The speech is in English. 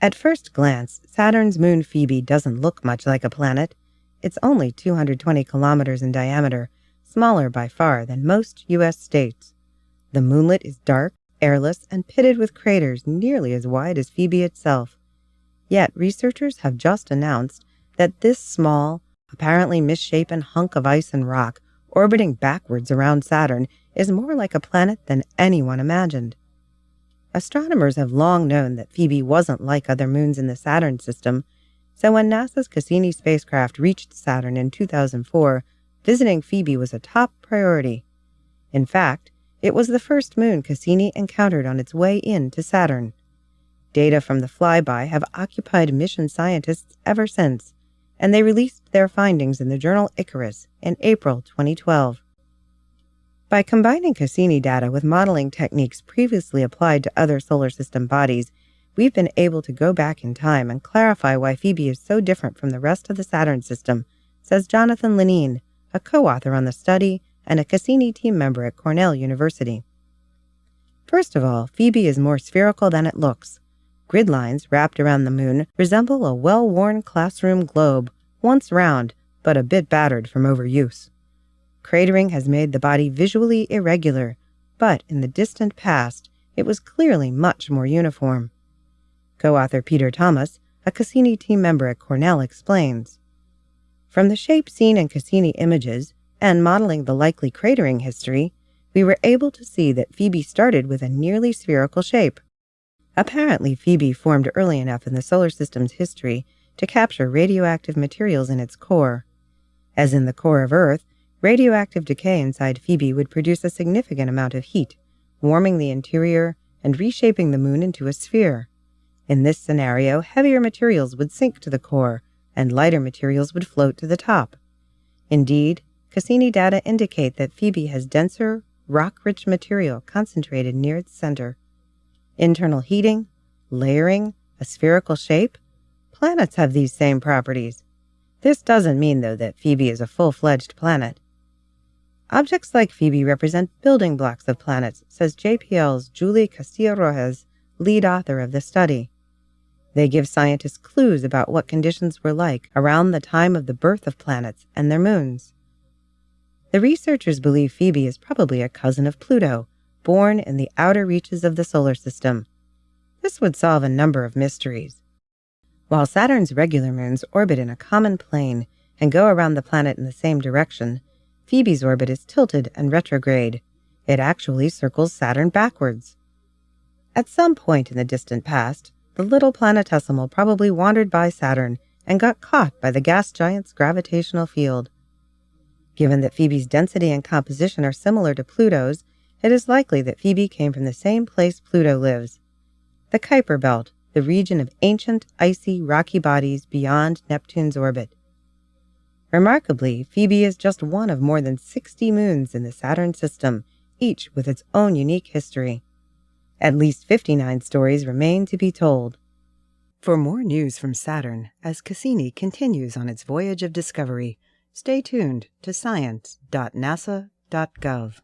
At first glance, Saturn's moon Phoebe doesn't look much like a planet. It's only 220 kilometers in diameter, smaller by far than most U.S. states. The moonlet is dark, airless, and pitted with craters nearly as wide as Phoebe itself. Yet researchers have just announced that this small, apparently misshapen hunk of ice and rock orbiting backwards around Saturn is more like a planet than anyone imagined. Astronomers have long known that Phoebe wasn't like other moons in the Saturn system, so when NASA's Cassini spacecraft reached Saturn in 2004, visiting Phoebe was a top priority. In fact, it was the first moon Cassini encountered on its way into Saturn. Data from the flyby have occupied mission scientists ever since, and they released their findings in the journal Icarus in April 2012. By combining Cassini data with modeling techniques previously applied to other solar system bodies, we've been able to go back in time and clarify why Phoebe is so different from the rest of the Saturn system, says Jonathan Lenine, a co-author on the study and a Cassini team member at Cornell University. First of all, Phoebe is more spherical than it looks. Grid lines wrapped around the moon resemble a well-worn classroom globe, once round, but a bit battered from overuse. Cratering has made the body visually irregular, but in the distant past, it was clearly much more uniform. Co-author Peter Thomas, a Cassini team member at Cornell, explains, "From the shape seen in Cassini images, and modeling the likely cratering history, we were able to see that Phoebe started with a nearly spherical shape. Apparently, Phoebe formed early enough in the solar system's history to capture radioactive materials in its core. As in the core of Earth, radioactive decay inside Phoebe would produce a significant amount of heat, warming the interior and reshaping the moon into a sphere. In this scenario, heavier materials would sink to the core, and lighter materials would float to the top. Indeed, Cassini data indicate that Phoebe has denser, rock-rich material concentrated near its center. Internal heating, layering, a spherical shape? Planets have these same properties. This doesn't mean, though, that Phoebe is a full-fledged planet. Objects like Phoebe represent building blocks of planets, says JPL's Julie Castillo-Rojas, lead author of the study. They give scientists clues about what conditions were like around the time of the birth of planets and their moons. The researchers believe Phoebe is probably a cousin of Pluto, born in the outer reaches of the solar system. This would solve a number of mysteries. While Saturn's regular moons orbit in a common plane and go around the planet in the same direction, Phoebe's orbit is tilted and retrograde. It actually circles Saturn backwards. At some point in the distant past, the little planetesimal probably wandered by Saturn and got caught by the gas giant's gravitational field. Given that Phoebe's density and composition are similar to Pluto's, it is likely that Phoebe came from the same place Pluto lives, the Kuiper Belt, the region of ancient, icy, rocky bodies beyond Neptune's orbit. Remarkably, Phoebe is just one of more than 60 moons in the Saturn system, each with its own unique history. At least 59 stories remain to be told. For more news from Saturn, as Cassini continues on its voyage of discovery, stay tuned to science.nasa.gov.